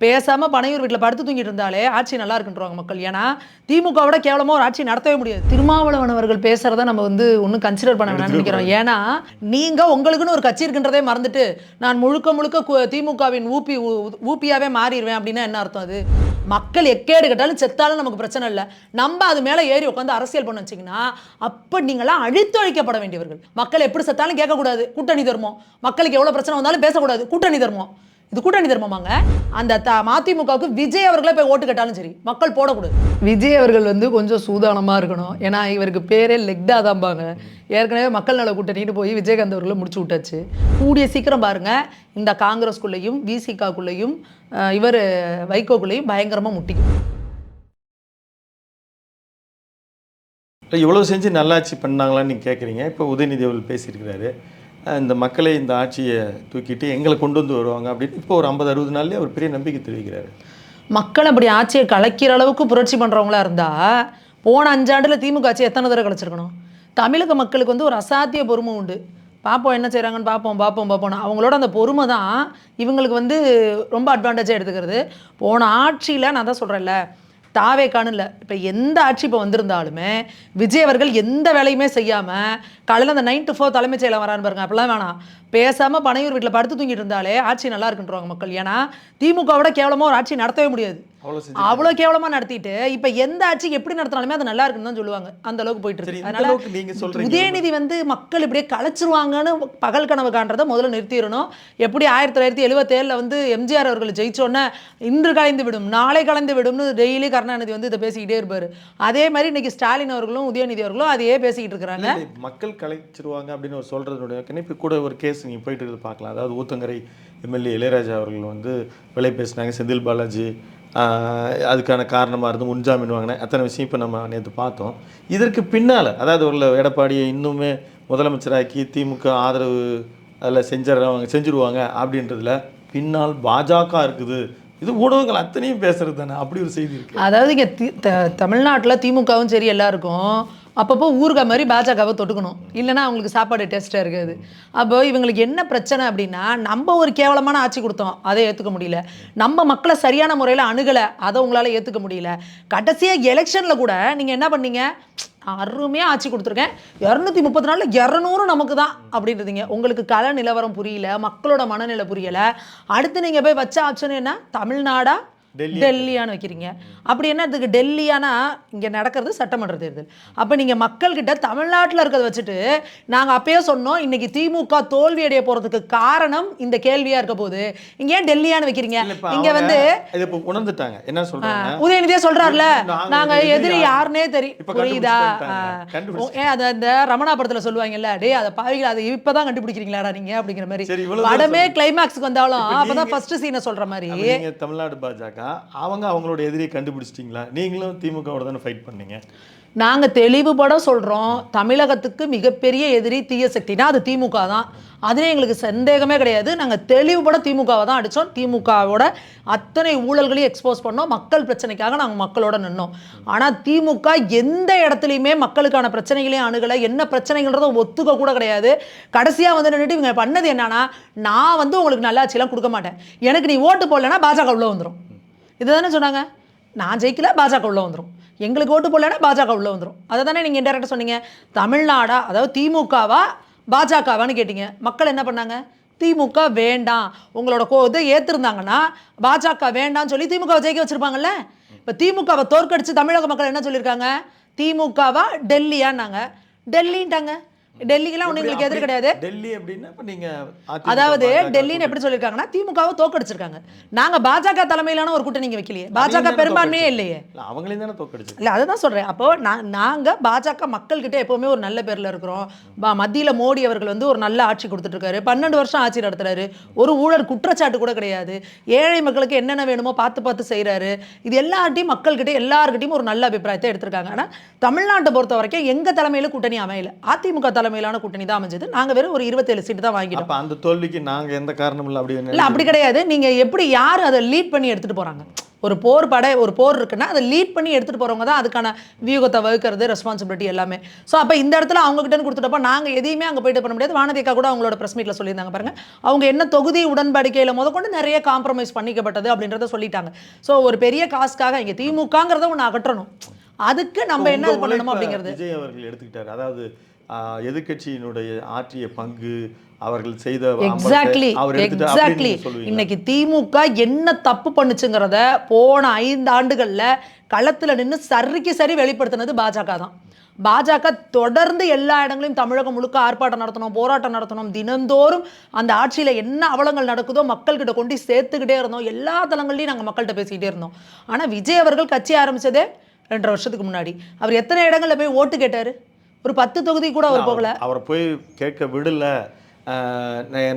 பேசாமல் பனையூர் வீட்டில் படுத்து தூங்கிட்டு இருந்தாலே ஆட்சி நல்லா இருக்குன்றவாங்க மக்கள். ஏன்னா திமுகவோட கேவலமாக ஒரு ஆட்சி நடத்தவே முடியாது. திருமாவளவன் அவர்கள் பேசுகிறத நம்ம ஒன்றும் கன்சிடர் பண்ண வேணாம்னு நினைக்கிறோம். ஏன்னா நீங்கள் உங்களுக்குன்னு ஒரு கட்சி இருக்குன்றதே மறந்துட்டு நான் முழுக்க திமுகவின் ஊப்பியாவே மாறிடுவேன் அப்படின்னா என்ன அர்த்தம்? அது மக்கள் எக்கேடு கேட்டாலும் செத்தாலும் நமக்கு பிரச்சனை இல்லை. நம்ம அது மேலே ஏறி உட்காந்து அரசியல் பண்ண வச்சிங்கன்னா அப்போ நீங்களாம் அழித்து அழிக்கப்பட வேண்டியவர்கள். மக்கள் எப்படி செத்தாலும் கேட்கக்கூடாது, கூட்டணி தர்மம். மக்களுக்கு எவ்வளோ பிரச்சனை வந்தாலும் பேசக்கூடாது, கூட்டணி தர்மம். இது கூட்டணி தர்மமாங்க. அந்த மதிமுகவுக்கு விஜய் அவர்களே போய் ஓட்டு கேட்டாலும் சரி மக்கள் போடக்கூடாது. விஜய் அவர்கள் கொஞ்சம் சூதானமாக இருக்கணும். ஏன்னா இவருக்கு பேரே லெக்டா தான்பாங்க. ஏற்கனவே மக்கள் நல கூட்டணின்னு போய் விஜயகாந்த் அவர்களை முடிச்சு விட்டாச்சு. கூடிய சீக்கிரம் பாருங்க இந்த காங்கிரஸ்குள்ளேயும் விசிகாக்குள்ளேயும் இவர் வைகோக்குள்ளேயும் பயங்கரமாக முட்டிக்கும். இவ்வளோ செஞ்சு நல்லாட்சி பண்ணாங்களான்னு நீங்கள் கேட்குறீங்க. இப்போ உதயநிதி அவர்கள் பேசியிருக்கிறாரு, இந்த மக்களை இந்த ஆட்சியை தூக்கிட்டு எங்களை கொண்டு வந்து வருவாங்க அப்படின்னு. இப்போ ஒரு 50-60 நாள்லேயே அவர் பெரிய நம்பிக்கை தெரிவிக்கிறாரு. மக்கள் அப்படி ஆட்சியை கலைக்கிற அளவுக்கு புரட்சி பண்ணுறவங்களா இருந்தால் போன 5 ஆண்டில் திமுக ஆட்சி எத்தனை தடவை கலைச்சிருக்கணும்? தமிழக மக்களுக்கு ஒரு அசாத்திய பொறுமை உண்டு. பார்ப்போம் என்ன செய்கிறாங்கன்னு பார்ப்போம். அவங்களோட அந்த பொறுமை தான் இவங்களுக்கு ரொம்ப அட்வான்டேஜாக எடுத்துக்கிறது. போன ஆட்சியில் நான் தான் சொல்கிறேன்ல, தாவேக்கான்னு இல்லை, இப்போ எந்த ஆட்சி இப்போ வந்திருந்தாலுமே விஜய் அவர்கள் எந்த வேலையுமே செய்யாமல் காலையில் அந்த 9 to 4 தலைமைச் செயலம் வரான்னு பாருங்க. அப்படிலாம் வேணாம். பேசாமல் பனையூர் வீட்டில் படுத்து தூங்கிட்டு இருந்தாலே ஆட்சி நல்லா இருக்குன்றவாங்க மக்கள். ஏன்னா திமுகவோட கேவலமாக ஒரு ஆட்சி நடத்தவே முடியாது. அவ்வளோ கேவலமாக நடத்திட்டு இப்போ எந்த ஆட்சி எப்படி நடத்தினாலுமே அது நல்லா இருக்குன்னு தான் சொல்லுவாங்க. அந்த அளவுக்கு போயிட்டு இருக்கு. அதனால உதயநிதி மக்கள் இப்படியே கலைச்சிருவாங்கன்னு பகல் கனவு காண்றதை முதல்ல நிறுத்திடணும். எப்படி 1977 எம்ஜிஆர் அவர்கள் ஜெயிச்சோன்னே இன்று கலைந்து விடும் நாளை கலைந்து விடும்னு டெய்லி கருணாநிதி இதை பேசிக்கிட்டே இருப்பாரு. அதே மாதிரி இன்னைக்கு ஸ்டாலின் அவர்களும் உதயநிதி அவர்களும் அதையே பேசிக்கிட்டு இருக்கிறாங்க. மக்கள் கலைச்சிருவாங்க அப்படின்னு சொல்றதுடைய இப்போ கூட ஒரு கேஸ் நீங்கள் போயிட்டு இருக்குது பார்க்கலாம். அதாவது ஊத்தங்கரை எம்எல்ஏ இளையராஜா அவர்கள் விலை பேசினாங்க, செந்தில் பாலாஜி அதுக்கான காரணமாக இருந்து முன்ஜாமீன் வாங்கினேன், அத்தனை விஷயம் இப்போ நம்ம நேற்று பார்த்தோம். இதற்கு பின்னால் அதாவது ஒரு எடப்பாடியை இன்னுமே முதலமைச்சராக்கி திமுக ஆதரவு அதில் செஞ்சிருவாங்க அப்படின்றதுல பின்னால் பாஜக இருக்குது. இது ஊடகங்கள் அத்தனையும் பேசுறது தானே, அப்படி ஒரு செய்தி இருக்கு. அதாவது இங்கே தமிழ்நாட்டில் திமுகவும் சரி எல்லாருக்கும் அப்பப்போ ஊறுகாய் மாதிரி பாஜகவை தொட்டுக்கணும், இல்லைன்னா அவங்களுக்கு சாப்பாடு டேஸ்ட்டாக இருக்காது. அப்போ இவங்களுக்கு என்ன பிரச்சனை அப்படின்னா, நம்ம ஒரு கேவலமான ஆட்சி கொடுத்தோம், அதை ஏற்றுக்க முடியல. நம்ம மக்களை சரியான முறையில் அணுகலை, அதை உங்களால் ஏற்றுக்க முடியல. கடைசியாக எலெக்ஷனில் கூட நீங்கள் என்ன பண்ணீங்க, அருமையாக ஆட்சி கொடுத்துருக்கேன், 230 நாளில் 200 நமக்கு தான் அப்படின்றீங்க. உங்களுக்கு கள நிலவரம் புரியல, மக்களோட மனநிலை புரியலை. அடுத்து நீங்கள் போய் வச்ச ஆப்ஷன் என்ன, தமிழ்நாடா டெல்லியான்னு வைக்கிறீங்க. அப்படி என்ன இதுக்கு டெல்லியானா இங்கே நடக்கிறது சட்டமன்ற தேர்தல். அப்போ நீங்கள் மக்கள்கிட்ட தமிழ்நாட்டில் இருக்கிறத வச்சுட்டு நாங்கள் அப்பயே சொன்னோம் இன்னைக்கு திமுக தோல்வி அடைய போகிறதுக்கு காரணம் இந்த கேள்வியாக இருக்க போது இங்கே ஏன் டெல்லியான்னு வைக்கிறீங்க? இங்கே உணர்ந்துட்டாங்க. என்ன சொல்றாங்க, உதயநிதியே சொல்றாருல, நாங்கள் எதிரி யாருன்னே தெரியும், புரியுதா? அந்த ரமணா படத்தில் சொல்லுவாங்கல்ல, டே அதை பாவிகள் அதை இப்போதான் கண்டுபிடிக்கிறீங்களாடா நீங்க அப்படிங்கிற மாதிரி. படமே கிளைமேக்ஸுக்கு வந்தாலும் அப்போதான் ஃபர்ஸ்ட் சீனை சொல்ற மாதிரி. தமிழ்நாடு பாஜக அவங்களோட எதிரியை கண்டுபிடிச்சிட்டிங்களா? நீங்களும் திமுகவோட தானே ஃபைட் பண்ணீங்க. நாங்கள் தெளிவுபட சொல்கிறோம், தமிழகத்துக்கு மிகப்பெரிய எதிரி தீய சக்தினா அது திமுக தான். அதிலே எங்களுக்கு சந்தேகமே கிடையாது. நாங்கள் தெளிவுபட திமுகவை தான் அடித்தோம். திமுகவோட அத்தனை ஊழல்களையும் எக்ஸ்போஸ் பண்ணோம். மக்கள் பிரச்சனைக்காக நாங்கள் மக்களோட நின்னோம். ஆனால் திமுக எந்த இடத்துலையுமே மக்களுக்கான பிரச்சனைகளையும் அணுகலை, என்ன பிரச்சனைகள்ன்றதை ஒத்துக்க கூட கிடையாது. கடைசியாக நின்றுட்டு இவங்க பண்ணது என்னன்னா, நான் உங்களுக்கு நல்லாட்சியெல்லாம் கொடுக்க மாட்டேன், எனக்கு நீ ஓட்டு போடலைன்னா பாஜக உள்ளே வந்துடும், இதுதானே சொன்னாங்க. நான் ஜெயிக்கல, பாஜக உள்ளே வந்துடும், எங்களுக்கு ஓட்டு போடலைன்னா பாஜக உள்ளே வந்துடும். அதை தானே நீங்கள் இன்டெரக்டாக சொன்னீங்க. தமிழ்நாடா அதாவது திமுகவா பாஜகவான்னு கேட்டீங்க. மக்கள் என்ன பண்ணாங்க, திமுக வேண்டாம், உங்களோட இதை ஏற்றிருந்தாங்கன்னா பாஜக வேண்டாம்னு சொல்லி திமுகவை ஜெயிக்க வச்சுருப்பாங்கல்ல. இப்போ திமுகவை தோற்கடிச்சு தமிழக மக்கள் என்ன சொல்லியிருக்காங்க, திமுகவா டெல்லியான்னாங்க, டெல்லின்ட்டாங்க. டெல்லிக்கெல்லாம் ஒன்றும் எங்களுக்கு எதிர் கிடையாது. டெல்லி அப்படின்னா இப்போ நீங்கள் அதாவது டெல்லின்னு எப்படி சொல்லியிருக்காங்கன்னா திமுகவை தோக்கடிச்சிருக்காங்க. நாங்கள் பாஜக தலைமையிலான ஒரு கூட்டணி நீங்கள் வைக்கலையே, பாஜக பெரும்பான்மையே இல்லையே, அவங்களையும் தானே தோக்கடிச்சு. இல்லை அதை தான் சொல்கிறேன். அப்போ நாங்கள் பாஜக மக்கள்கிட்ட எப்போவுமே ஒரு நல்ல பேரில் இருக்கிறோம். மத்தியில் மோடி அவர்கள் ஒரு நல்ல ஆட்சி கொடுத்துட்ருக்காரு, 12 வருஷம் ஆட்சி நடத்துறாரு, ஒரு ஊழல் குற்றச்சாட்டு கூட கிடையாது, ஏழை மக்களுக்கு என்னென்ன வேணுமோ பார்த்து செய்கிறாரு. இது எல்லார்ட்டையும் மக்கள்கிட்ட எல்லாருக்கிட்டையும் ஒரு நல்ல அபிப்பிராயத்தை எடுத்திருக்காங்க. ஆனால் தமிழ்நாட்டை பொறுத்த வரைக்கும் எங்கள் தலைமையில் கூட்டணி அமையல, அதிமுக தலைமையிலான கூட்டணி தான் அமைஞ்சது. நாங்க வெறும் ஒரு 27 சீட் தான் வாங்கிட்டோம். அந்த தோல்விக்கு நாங்க எந்த காரணமும் இல்லை அப்படி இல்ல, அப்படி கிடையாது. நீங்க எப்படி யார் அதை லீட் பண்ணி எடுத்துட்டு போறாங்க, ஒரு போர் இருக்குன்னா அதை லீட் பண்ணி எடுத்துகிட்டு போகிறவங்க தான் அதுக்கான வியூகத்தை வகுக்கிறது, ரெஸ்பான்சிபிலிட்டி எல்லாமே. ஸோ அப்போ இந்த இடத்துல அவங்ககிட்ட கொடுத்துட்டப்ப நாங்கள் எதையுமே அங்கே போயிட்டு பண்ண முடியாது. வானதிக்கா கூட அவங்களோட ப்ரெஸ் மீட்டில் சொல்லியிருந்தாங்க பாருங்க, அவங்க என்ன தொகுதி உடன்படிக்கையில் முதற்கொண்டு நிறைய காம்ப்ரமைஸ் பண்ணிக்கப்பட்டது அப்படின்றத சொல்லிட்டாங்க. ஸோ ஒரு பெரிய காசுக்காக இங்கே திமுகங்கிறத ஒன்று அகற்றணும், அதுக்கு நம்ம என்ன பண்ணணும் அப்படிங்கிறது விஜய் அவர்கள் எடுத்துக்கிட்டாரு. அதாவது எதிர்க்கட்சியினுடைய ஆற்றிய பங்கு, அவர்கள் செய்த எக்ஸாக்ட்லி இன்னைக்கு திமுக என்ன தப்பு பண்ணுச்சுங்கிறத போன 5 ஆண்டுகள்ல களத்துல நின்று சரிக்கு சரி வெளிப்படுத்தினது பாஜக தான். பாஜக தொடர்ந்து எல்லா இடங்களையும் தமிழகம் முழுக்க ஆர்ப்பாட்டம் நடத்தணும், போராட்டம் நடத்தணும், தினந்தோறும் அந்த ஆட்சியில என்ன அவலங்கள் நடக்குதோ மக்கள்கிட்ட கொண்டு சேர்த்துக்கிட்டே இருந்தோம். எல்லா தளங்கள்லையும் நாங்கள் மக்கள்கிட்ட பேசிக்கிட்டே இருந்தோம். ஆனா விஜய் அவர்கள் கட்சி ஆரம்பிச்சதே 2.5 வருஷத்துக்கு முன்னாடி. அவர் எத்தனை இடங்கள்ல போய் ஓட்டு கேட்டாரு? ஒரு 10 தொகுதி கூட அவர் போகல. அவரை போய் கேட்க விடல.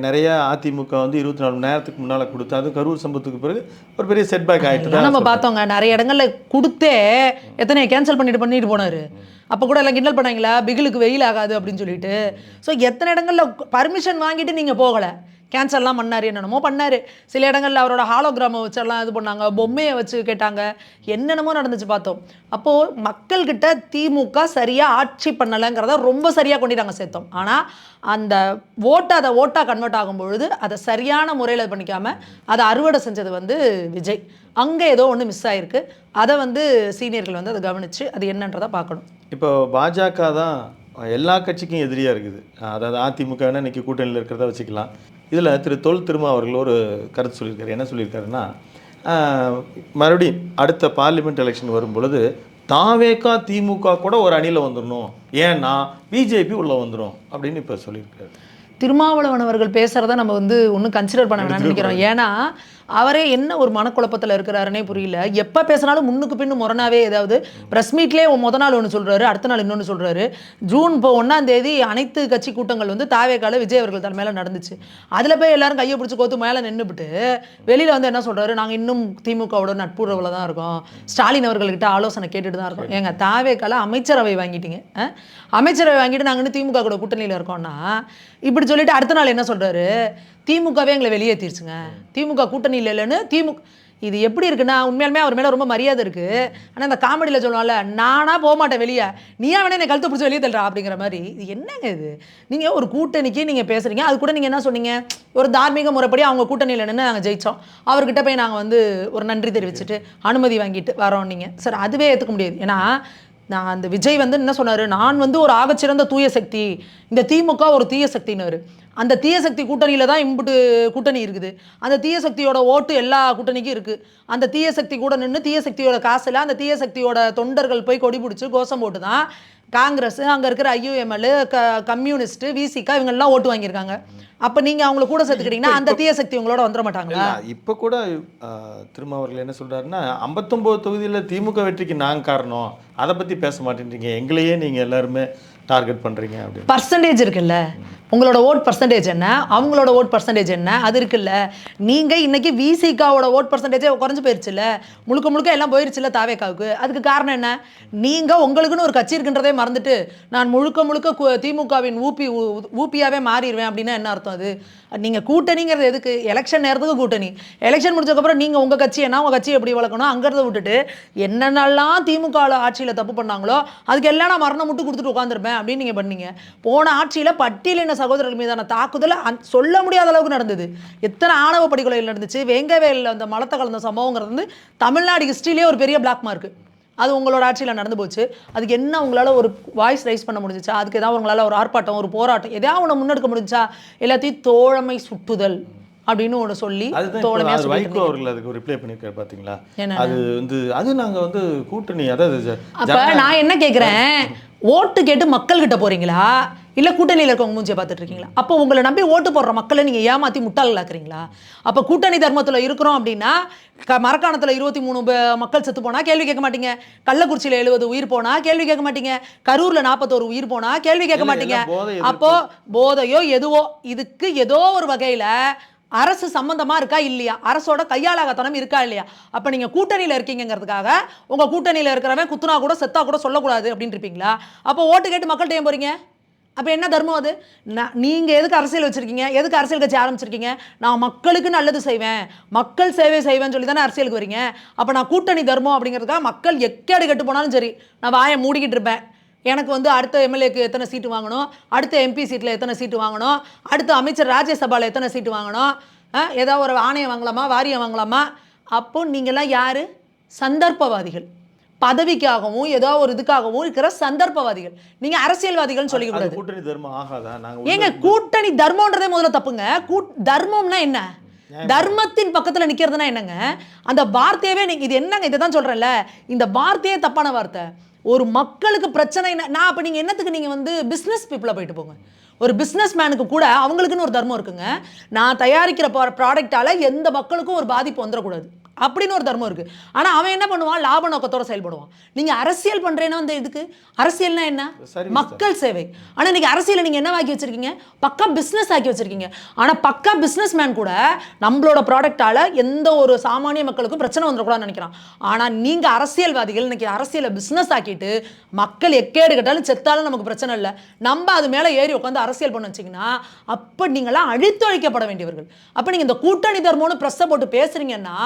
நிறைய அதிமுக வந்து 24 மணி நேரத்துக்கு முன்னால் கொடுத்து, அது கரூர் சம்பவத்துக்கு பிறகு ஒரு பெரிய செட்பேக் ஆகிட்டு நம்ம பார்த்தோங்க. நிறைய இடங்கள்ல கொடுத்தே எத்தனை கேன்சல் பண்ணிட்டு போனாரு. அப்போ கூட எல்லாம் கிண்டல் பண்ணாங்களா, பிகிலுக்கு வெயில் ஆகாது அப்படின்னு சொல்லிட்டு. ஸோ எத்தனை இடங்கள்ல பர்மிஷன் வாங்கிட்டு நீங்கள் போகலை, கேன்சல்லாம் பண்ணார், என்னென்னமோ பண்ணார். சில இடங்களில் அவரோட ஹாலோகிராமை வச்செல்லாம் இது பண்ணாங்க, பொம்மையை வச்சு கேட்டாங்க, என்னென்னமோ நடந்துச்சு பார்த்தோம். அப்போது மக்கள்கிட்ட திமுக சரியாக ஆட்சி பண்ணலைங்கிறத ரொம்ப சரியாக கொண்டு நாங்கள் சேர்த்தோம். ஆனால் அந்த அதை ஓட்டாக கன்வெர்ட் ஆகும் பொழுது அதை சரியான முறையில் பண்ணிக்காமல் அதை அறுவடை செஞ்சது வந்து விஜய். அங்கே ஏதோ ஒன்று மிஸ் ஆகிருக்கு. அதை வந்து சீனியர்கள் வந்து அதை கவனித்து அது என்னன்றதை பார்க்கணும். இப்போ பாஜக தான் எல்லா கட்சிக்கும் எதிரியாக இருக்குது. அதாவது அதிமுக இன்னைக்கு கூட்டணியில் இருக்கிறத வச்சுக்கலாம். இதில் தொல் திருமா அவர்கள் ஒரு கருத்து சொல்லியிருக்காரு. என்ன சொல்லியிருக்காருன்னா, மறுபடியும் அடுத்த பார்லிமெண்ட் எலெக்ஷன் வரும் பொழுது தாவேகா திமுக கூட ஒரு அணியில் வந்துடணும், ஏன்னா பிஜேபி உள்ளே வந்துடும் அப்படின்னு இப்போ சொல்லியிருக்காரு. திருமாவளவன் அவர்கள் பேசுகிறத நம்ம வந்து ஒன்றும் கன்சிடர் பண்ண வேணாம்னு நினைக்கிறோம். ஏன்னா அவரே என்ன ஒரு மனக்குழப்பத்தில் இருக்கிறாருன்னே புரியல. எப்போ பேசினாலும் முன்னுக்கு பின்னு முரணாவே, ஏதாவது ப்ரெஸ் மீட்லேயே மொதல் நாள் ஒன்று சொல்கிறாரு, அடுத்த நாள் இன்னொன்று சொல்கிறாரு. ஜூன் 1 அனைத்து கட்சி கூட்டங்கள் வந்து தாவேகால விஜய் அவர்கள் தலைமையில் நடந்துச்சு. அதில் போய் எல்லாரும் கையை பிடிச்சி கோத்து மேலே நின்றுபிட்டு வெளியில் வந்து என்ன சொல்கிறாரு, நாங்கள் இன்னும் திமுகவோட நட்புறவில் தான் இருக்கோம், ஸ்டாலின் அவர்கள்கிட்ட ஆலோசனை கேட்டுட்டு தான் இருக்கோம். ஏங்க தாவேகால அமைச்சரவை வாங்கிட்டீங்க, அமைச்சரவை வாங்கிட்டு நாங்கள் இன்னும் திமுக கூட கூட்டணியில் இருக்கோம்னா இப்படி சொல்லிட்டு அடுத்த நாள் என்ன சொல்கிறாரு, திமுகவே எங்களை வெளியேற்றிருச்சுங்க, திமுக கூட்டணியில் இல்லைன்னு. இது எப்படி இருக்குன்னா, உண்மையாலுமே அவர் மேலே ரொம்ப மரியாதை இருக்குது. ஆனால் இந்த காமெடியில் சொல்லுவாங்கல்ல, நானாக போக மாட்டேன் வெளியே, நீயா வேணா என்னை கழுத்தை பிடிச்சி வெளியே தள்ளுறா அப்படிங்கிற மாதிரி. இது என்னங்க இது? நீங்கள் ஒரு கூட்டணிக்கு நீங்கள் பேசுகிறீங்க, அது கூட நீங்கள் என்ன சொன்னீங்க, ஒரு தார்மீக முறைப்படி அவங்க கூட்டணியில் நின்று நாங்கள் ஜெயித்தோம், அவர்கிட்ட போய் நாங்கள் வந்து ஒரு நன்றி தெரிவிச்சுட்டு அனுமதி வாங்கிட்டு வரோம். நீங்கள் சார் அதுவே ஏற்றுக்க முடியாது. ஏன்னா நான் அந்த விஜய் வந்து என்ன சொன்னார், நான் வந்து ஒரு ஆகச்சிறந்த தூய சக்தி, இந்த திமுக ஒரு தீய சக்தின்னு. அந்த தீய சக்தி கூட்டணியில் தான் இம்புட்டு கூட்டணி இருக்குது. அந்த தீய சக்தியோட ஓட்டு எல்லா கூட்டணிக்கும் இருக்குது. அந்த தீய சக்தி கூட நின்று தீய சக்தியோட காசில் அந்த தீய சக்தியோட தொண்டர்கள் போய் கொடி பிடிச்சி கோஷம் போட்டு தான் காங்கிரஸ், அங்கே இருக்கிற IUML, கம்யூனிஸ்ட், விசிகா இவங்கெல்லாம் ஓட்டு வாங்கியிருக்காங்க. அப்போ நீங்கள் அவங்கள கூட சேர்த்துக்கிட்டீங்கன்னா அந்த தீய சக்தி உங்களோட வந்துட மாட்டாங்களா? இப்போ கூட திருமாவர்கள் என்ன சொல்கிறாருன்னா, 59 தொகுதியில் திமுக வெற்றிக்கு நாங்கள் காரணம், அதை பற்றி பேச மாட்டேன்றீங்க, எங்களையே நீங்கள் எல்லாருமே டார்கெட் பண்ணுறீங்க அப்படின்னு. பர்சன்டேஜ் இருக்குல்ல, உங்களோட ஓட் பர்சன்டேஜ் என்ன, அவங்களோட ஓட் பர்சன்டேஜ் என்ன, அது இருக்குல்ல. நீங்கள் இன்னைக்கு விசிகாவோட ஓட் பர்சன்டேஜே குறைஞ்சி போயிருச்சுல்ல, முழுக்க எல்லாம் போயிருச்சுல்ல தாவேகாவுக்கு. அதுக்கு காரணம் என்ன? நீங்கள் உங்களுக்குன்னு ஒரு கட்சி இருக்குன்றதே மறந்துட்டு நான் முழுக்க திமுகவின் ஊப்பியாவே மாறிடுவேன் அப்படின்னா என்ன அர்த்தம்? அது நீங்கள் கூட்டணிங்கிறது எதுக்கு? எலெக்ஷன் நேரத்துக்கு கூட்டணி, எலெக்ஷன் முடிச்சதுக்கப்புறம் நீங்கள் உங்கள் கட்சி என்ன, உங்கள் கட்சி எப்படி வளர்க்கணும் அங்கிறத விட்டுட்டு என்னென்னலாம் திமுக ஆட்சியில் தப்பு பண்ணாங்களோ அதுக்கு எல்லாம் நான் மரணம் மட்டும் கொடுத்துட்டு உட்காந்துருப்பேன் அப்படின்னு நீங்கள் பண்ணீங்க. போன ஆட்சியில் பட்டியலின சகோதரர்கள் மீதான தாக்குதல் சொல்ல முடியாத அளவுக்கு நடந்தது. எத்தனை ஆணவ படுகொலைகள் நடந்துச்சு, வேங்கவேலில் அந்த மலத்தை கலந்த சம்பவங்கிறது வந்து தமிழ்நாடு ஹிஸ்ட்ரியிலே ஒரு பெரிய பிளாக் மார்க்கு. அது உங்களோட ஆட்சியில் நடந்து போச்சு. அதுக்கு என்ன உங்களால் ஒரு வாய்ஸ் ரைஸ் பண்ண முடிஞ்சிச்சா? அதுக்கு ஏதாவது உங்களால் ஒரு ஆர்ப்பாட்டம், ஒரு போராட்டம் எதாவது ஒன்று முன்னெடுக்க முடிஞ்சா? எல்லாத்தையும் தோழமை சுட்டுதல் அப்படின்னு ஒன்று சொல்லி வைகோ அவர்கள் அதுக்கு ரிப்ளை பண்ணியிருக்காரு பார்த்தீங்களா? அது வந்து அது நாங்கள் வந்து கூட்டணி, அதாவது அப்போ நான் என்ன கேட்குறேன், ஓட்டு கேட்டு மக்கள்கிட்ட போகிறீங்களா இல்லை கூட்டணியில் இருக்கவங்க மூஞ்சியை பார்த்துட்டு இருக்கீங்களா? அப்போ உங்களை நம்பி ஓட்டு போடுற மக்களை நீங்கள் ஏமாற்றி முட்டாளாக்குறீங்களா? அப்போ கூட்டணி தர்மத்தில் இருக்கிறோம் அப்படின்னா மரக்காணத்தில் 23 மக்கள் செத்து போனால் கேள்வி கேட்க மாட்டீங்க, கள்ளக்குறிச்சியில் 70 உயிர் போனால் கேள்வி கேட்க மாட்டீங்க, கரூரில் 41 உயிர் போனால் கேள்வி கேட்க மாட்டீங்க. அப்போ போதையோ எதுவோ இதுக்கு ஏதோ ஒரு வகையில் அரசு சம்பந்தமா இருக்கா இல்லையா, அரசோட கையாளாகத்தனம் இருக்கா இல்லையா? அப்ப நீங்க கூட்டணியில இருக்கீங்கிறதுக்காக உங்க கூட்டணியில இருக்கிறவன் குத்துனா கூட செத்தா கூட சொல்லக்கூடாது அப்படின்னு இருப்பீங்களா? அப்போ ஓட்டு கேட்டு மக்கள்கிட்ட ஏன் போறீங்க? அப்போ என்ன தர்மம் அது? நீங்கள் எதுக்கு அரசியல் வச்சுருக்கீங்க? எதுக்கு அரசியல் கட்சி ஆரம்பிச்சிருக்கீங்க? நான் மக்களுக்கு நல்லது செய்வேன், மக்கள் சேவை செய்வேன்னு சொல்லி தானே அரசியலுக்கு வரீங்க. அப்போ நான் கூட்டணி தர்மம் அப்படிங்கிறதுக்காக மக்கள் எக்கேடு கெட்டு போனாலும் சரி நான் வாயை மூடிக்கிட்டு இருப்பேன். எனக்கு வந்து அடுத்த எம்எல்ஏக்கு எத்தனை சீட்டு வாங்கணும், அடுத்த எம்பி சீட்டில் எத்தனை சீட்டு வாங்கணும், அடுத்த அமைச்சர் ராஜ்யசபாவில் எத்தனை சீட்டு வாங்கணும், ஏதாவது ஒரு ஆணையம் வாங்கலாமா, வாரியம் வாங்கலாமா? அப்போ நீங்கள்லாம் யார்? சந்தர்ப்பவாதிகள். பதவிக்காகவும் ஏதோ ஒரு இதுக்காகவும் இருக்கிற சந்தர்ப்பவாதிகள். நீங்க அரசியல்வாதிகள்னு சொல்லிக்க கூடாது. கூட்டணி தர்மம் ஆகாதா? நாங்க ஏங்க கூட்டணி தர்மம்ன்றதே முதல்ல தப்புங்க. தர்மம்னா என்ன? தர்மத்தின் பக்கத்துல நிக்கிறதுனா என்னங்க? அந்த வார்த்தையவே நீங்க இது என்னங்க, இதை தான் சொல்றேன்ல, இந்த வார்த்தையே தப்பான வார்த்தை. ஒரு மக்களுக்கு பிரச்சனை நான் அப்ப நீங்க என்னத்துக்கு நீங்க வந்து பிசினஸ் பீப்புளா போயிட்டு போங்க. ஒரு பிஸ்னஸ் மேனுக்கு கூட அவங்களுக்குன்னு ஒரு தர்மம் இருக்குங்க. நான் தயாரிக்கிற ப்ராடக்டால எந்த மக்களுக்கும் ஒரு பாதிப்பு வந்துடக்கூடாது அப்படின்னு ஒரு தர்மம் இருக்கு. ஆனா அவன் என்ன பண்ணுவான்? லாப நோக்கத்தோட செயல்படுவான். நீங்க அரசியல் பண்றேன்னா வந்து இதுக்கு அரசியல்னா என்ன? மக்கள் சேவை. ஆனா இன்னைக்கு அரசியலை நீங்க என்ன ஆக்கி வச்சிருக்கீங்க? பக்கா பிசினஸ் ஆக்கி வச்சிருக்கீங்க. ஆனா பக்கா பிசினஸ் மேன் கூட நம்மளோட ப்ராடக்டால எந்த ஒரு சாமானிய மக்களுக்கும் பிரச்சனை வந்துடக்கூடாதுன்னு நினைக்கிறான். ஆனா நீங்க அரசியல்வாதிகள் இன்னைக்கு அரசியலை பிசினஸ் ஆக்கிட்டு மக்கள் எக்கேடு கட்டாலும் செத்தாலும் நமக்கு பிரச்சனை இல்லை, நம்ம அது மேல ஏறி உட்காந்து அரசியல் பண்ண வச்சிங்கன்னா அப்ப நீங்களாம் அழித்தொழிக்கப்பட வேண்டியவர்கள். அப்ப நீங்க இந்த கூட்டணி தர்மம்னு பிரஸ்ஸை போட்டு பேசுறீங்கன்னா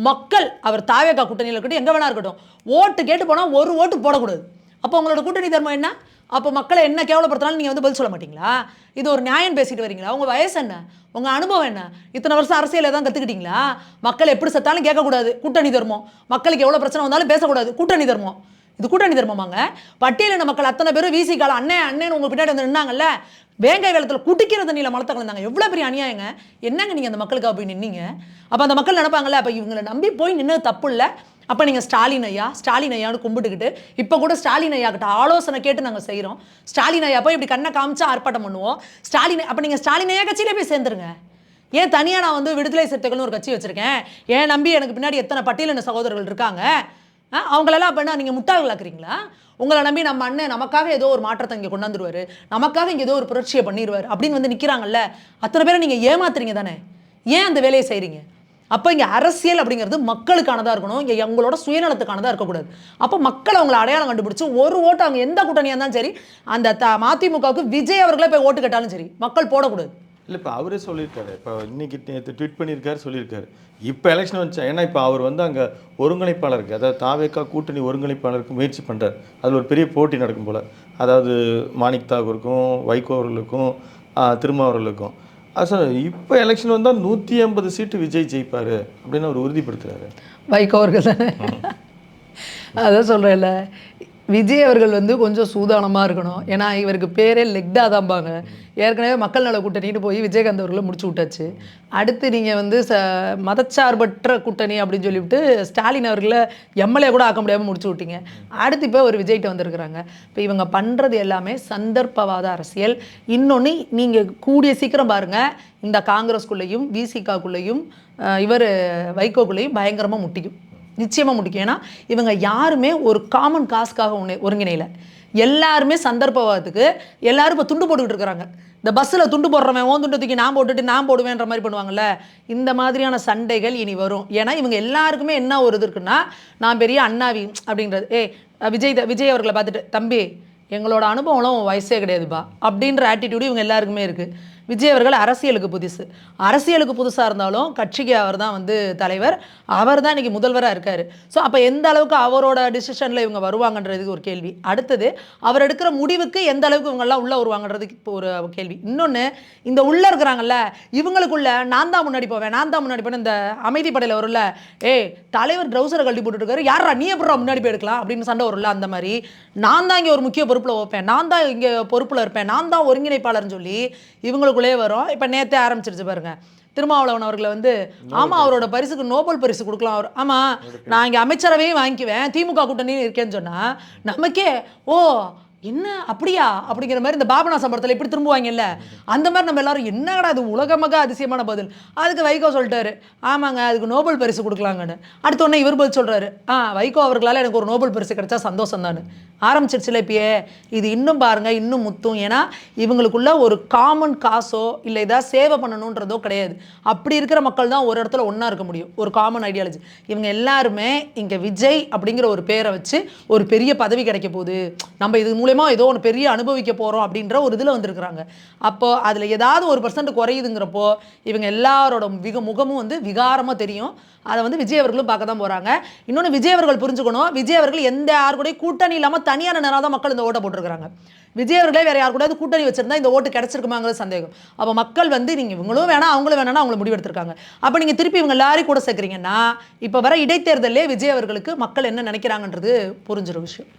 மக்கள் அவர் தாவேகா கூட்டணியில் இருக்கட்டும் எங்க வேணா இருக்கட்டும் ஓட்டு கேட்டு போனா ஒரு ஓட்டு போடக்கூடாது. அப்போ உங்களோட கூட்டணி தர்மம் என்ன? அப்போ மக்களை என்ன கேவலப்படுத்தினாலும் நீங்க வந்து பதில் சொல்ல மாட்டீங்களா? இது ஒரு நியாயம் பேசிட்டு வரீங்களா? உங்க வயசு என்ன? உங்க அனுபவம் என்ன? இத்தனை வருஷம் அரசியலை தான் கத்துக்கிட்டீங்களா? மக்கள் எப்படி செத்தாலும் கேட்கக்கூடாது, கூட்டணி தர்மம். மக்களுக்கு எவ்வளவு பிரச்சனை வந்தாலும் பேசக்கூடாது, கூட்டணி தர்மம். இது கூட்டணி தர்மமாங்க? பட்டியலின மக்கள் அத்தனை பேரும் வீசி கால அண்ணே அண்ணேன்னு உங்க பின்னாடி வந்து நின்னாங்கல்ல, வேங்கை காலத்தில் குட்டிக்கிற தண்ணியில் மலத்தை கலந்தாங்க. எவ்வளோ பெரிய அநியாயங்க. என்னங்க நீங்கள் அந்த மக்களுக்காக போய் நின்னீங்க? அப்போ அந்த மக்கள் நினைப்பாங்கல்ல, அப்போ இவங்களை நம்பி போய் நின்று தப்பு இல்லை, அப்போ நீங்கள் ஸ்டாலின் ஐயான்னு கும்பிட்டுக்கிட்டு இப்போ கூட ஸ்டாலின் ஐயா கிட்ட ஆலோசனை கேட்டு நாங்கள் செய்கிறோம், ஸ்டாலின் ஐயா போய் இப்படி கண்ணை காமிச்சா ஆர்ப்பாட்டம் பண்ணுவோம், ஸ்டாலின் அப்போ நீங்கள் ஸ்டாலின் ஐயா கட்சியிலே போய் சேர்ந்துருங்க. ஏன் தனியாக நான் வந்து விடுதலை சிறுத்தைகள்னு ஒரு கட்சி வச்சுருக்கேன், ஏன் நம்பி எனக்கு பின்னாடி எத்தனை பட்டியலின சகோதரர்கள் இருக்காங்க, அவங்களெல்லாம் அப்போ என்ன நீங்கள் முட்டாள்களாக்குறீங்களா? உங்களை நம்பி நம்ம அண்ணன் நமக்காக ஏதோ ஒரு மாற்றத்தை இங்கே கொண்டு வந்துருவாரு, நமக்காக இங்கே ஏதோ ஒரு புரட்சியை பண்ணிடுவார் அப்படின்னு வந்து நிற்கிறாங்கல்ல, அத்தனை பேரை நீங்கள் ஏமாத்துறீங்க தானே. ஏன் அந்த வேலையை செய்கிறீங்க? அப்போ இங்கே அரசியல் அப்படிங்கிறது மக்களுக்கானதாக இருக்கணும், இங்கே உங்களோட சுயநலத்துக்கானதாக இருக்கக்கூடாது. அப்போ மக்கள் அவங்களை அடையாளம் கண்டுபிடிச்சி ஒரு ஓட்டு அவங்க எந்த கூட்டணியாக இருந்தாலும் சரி, அந்த மதிமுகவுக்கு விஜய் அவர்களே போய் ஓட்டு கேட்டாலும் சரி மக்கள் போடக்கூடாது. இல்லை இப்போ அவரே சொல்லியிருக்காரு, இப்போ இன்னைக்கு ட்வீட் பண்ணியிருக்காரு, சொல்லியிருக்காரு இப்போ எலெக்ஷன் வந்துச்சா. ஏன்னா இப்போ அவர் வந்து அங்கே ஒருங்கிணைப்பாளருக்கு, அதாவது தாவேகா கூட்டணி ஒருங்கிணைப்பாளருக்கு முயற்சி பண்ணுறார். அதில் ஒரு பெரிய போட்டி நடக்கும் போல், அதாவது மாணிக் தாகூருக்கும் வைகோ அவர்களுக்கும் திருமாவர்களுக்கும். சார் இப்போ எலெக்ஷன் வந்தால் 180 சீட்டு விஜய் ஜெயிப்பார் அப்படின்னு அவர் உறுதிப்படுத்துகிறாரு. வைகோ அவர்கள் தானே? அதான் சொல்கிறேன்ல, விஜய் அவர்கள் வந்து கொஞ்சம் சூதானமாக இருக்கணும். ஏன்னா இவருக்கு பேரே லெக்டா தான்பாங்க. ஏற்கனவே மக்கள் நல கூட்டணின்னு போய் விஜயகாந்த் அவர்களை முடிச்சு விட்டாச்சு. அடுத்து நீங்கள் வந்து மதச்சார்பற்ற கூட்டணி அப்படின்னு சொல்லிவிட்டு ஸ்டாலின் அவர்களை எம்எல்ஏ கூட ஆக்க முடியாமல் முடிச்சு விட்டீங்க. அடுத்து இப்போ ஒரு விஜய்கிட்ட வந்திருக்கிறாங்க. இப்போ இவங்க பண்ணுறது எல்லாமே சந்தர்ப்பவாத அரசியல். இன்னொன்று நீங்கள் கூடிய சீக்கிரம் பாருங்கள், இந்த காங்கிரஸ்குள்ளேயும் விசிகாக்குள்ளேயும் இவர் வைகோக்குள்ளேயும் பயங்கரமாக முட்டிக்கும், நிச்சயமாக முடிக்கும். ஏன்னா இவங்க யாருமே ஒரு காமன் காசுக்காக ஒருங்கிணையில், எல்லாருமே சந்தர்ப்பவாதத்துக்கு எல்லாரும் இப்போ துண்டு போட்டுக்கிட்டு இருக்கிறாங்க. இந்த பஸ்ஸில் துண்டு போடுறவன் ஓன் துண்டு தூக்கி நான் போட்டுட்டு நான் போடுவேன்ற மாதிரி பண்ணுவாங்கல்ல, இந்த மாதிரியான சண்டைகள் இனி வரும். ஏன்னா இவங்க எல்லாருக்குமே என்ன ஒரு இது இருக்குன்னா, நான் பெரிய அண்ணாவி அப்படின்றது, விஜய் அவர்களை பார்த்துட்டு தம்பி எங்களோட அனுபவம்லாம் வயசே கிடையாதுப்பா அப்படின்ற ஆட்டிடியூடு இவங்க எல்லாருக்குமே இருக்குது. விஜய் அவர்கள் அரசியலுக்கு புதுசாக இருந்தாலும் கட்சிக்கு அவர் தான் வந்து தலைவர், அவர் தான் இன்றைக்கி முதல்வராக இருக்கார். ஸோ அப்போ எந்த அளவுக்கு அவரோட டிசிஷனில் இவங்க வருவாங்கன்றதுக்கு ஒரு கேள்வி. அடுத்தது அவர் எடுக்கிற முடிவுக்கு எந்த அளவுக்கு இவங்கெல்லாம் உள்ளே வருவாங்கன்றதுக்கு இப்போ ஒரு கேள்வி. இன்னொன்று, இந்த உள்ளே இருக்கிறாங்கல்ல இவங்களுக்குள்ள நான் தான் முன்னாடி போவேன் இந்த அமைதிப்படையில் வரும்ல, தலைவர் ட்ரௌசரை கழட்டி போட்டுருக்காரு, யாரா நீ எப்படா முன்னாடி போய் எடுக்கலாம் அப்படின்னு சண்டை வரும்ல, அந்த மாதிரி நான் தான் இங்கே ஒரு முக்கிய பொறுப்பில் வைப்பேன், நான் தான் இங்கே பொறுப்பில் இருப்பேன், நான் தான் ஒருங்கிணைப்பாளர்னு சொல்லி இவங்களுக்குள்ளே வரும். இப்போ நேற்றே ஆரம்பிச்சிருச்சு பாருங்க, திருமாவளவன் அவர்களை வந்து ஆமாம் அவரோட பரிசுக்கு நோபல் பரிசு கொடுக்கலாம், அவர் ஆமாம் நான் இங்கே அமைச்சரவையும் வாங்கிக்குவேன் திமுக கூட்டணியும் இருக்கேன்னு சொன்னால் நமக்கே ஓ என்ன அப்படியா அப்படிங்கிற மாதிரி இந்த பாபனா சம்பளத்தில் இப்படி திரும்புவாங்கல்ல, அந்த மாதிரி நம்ம எல்லாரும் என்னடா அது உலகமாக அதிசயமான பதில். அதுக்கு வைகோ சொல்லிட்டாரு ஆமாங்க அதுக்கு நோபல் பரிசு கொடுக்கலாங்கன்னு. அடுத்த உடனே இவர் பதில் சொல்கிறாரு வைகோ அவர்களால் எனக்கு ஒரு நோபல் பரிசு கிடைச்சா சந்தோஷம் தானே. ஆரம்பிச்சிருச்சுல இப்பயே, இது இன்னும் பாருங்கள் இன்னும் முத்தும். ஏன்னா இவங்களுக்குள்ள ஒரு காமன் காசோ இல்லை ஏதாவது சேவை பண்ணணுன்றதோ கிடையாது. அப்படி இருக்கிற மக்கள் தான் ஒரு இடத்துல ஒன்றா இருக்க முடியும், ஒரு காமன் ஐடியாலஜி. இவங்க எல்லாருமே இங்கே விஜய் அப்படிங்கிற ஒரு பேரை வச்சு ஒரு பெரிய பதவி கிடைக்க போகுது, நம்ம இது மூலியமாக மூலயமா ஏதோ ஒன்று பெரிய அனுபவிக்க போகிறோம் அப்படின்ற ஒரு இதில் வந்திருக்கிறாங்க. அப்போ அதில் ஏதாவது 1% குறையுதுங்கிறப்போ இவங்க எல்லாரோட முகமும் வந்து விகாரமாக தெரியும். அதை வந்து விஜய் அவர்களும் பார்க்க தான் போகிறாங்க. இன்னொன்று விஜய் அவர்கள் புரிஞ்சுக்கணும், விஜய் அவர்கள் எந்த யார் கூட கூட்டணி இல்லாமல் தனியான நேரம் தான் மக்கள் இந்த ஓட்டை போட்டிருக்கிறாங்க. விஜய் அவர்களே வேறு யார் கூடாது கூட்டணி வச்சிருந்தா இந்த ஓட்டு கிடைச்சிருக்குமாங்கிறது சந்தேகம். அப்போ மக்கள் வந்து நீங்கள் இவங்களும் வேணாம் அவங்களும் வேணாம்னா அவங்கள முடிவெடுத்திருக்காங்க. அப்போ நீங்கள் திருப்பி இவங்க எல்லாரையும் கூட சேர்க்குறீங்கன்னா இப்போ வர இடைத்தேர்தலே விஜய் அவர்களுக்கு மக்கள் என்ன நினைக்கிறாங்கன்றது புரிஞ்சிடும் விஷயம்.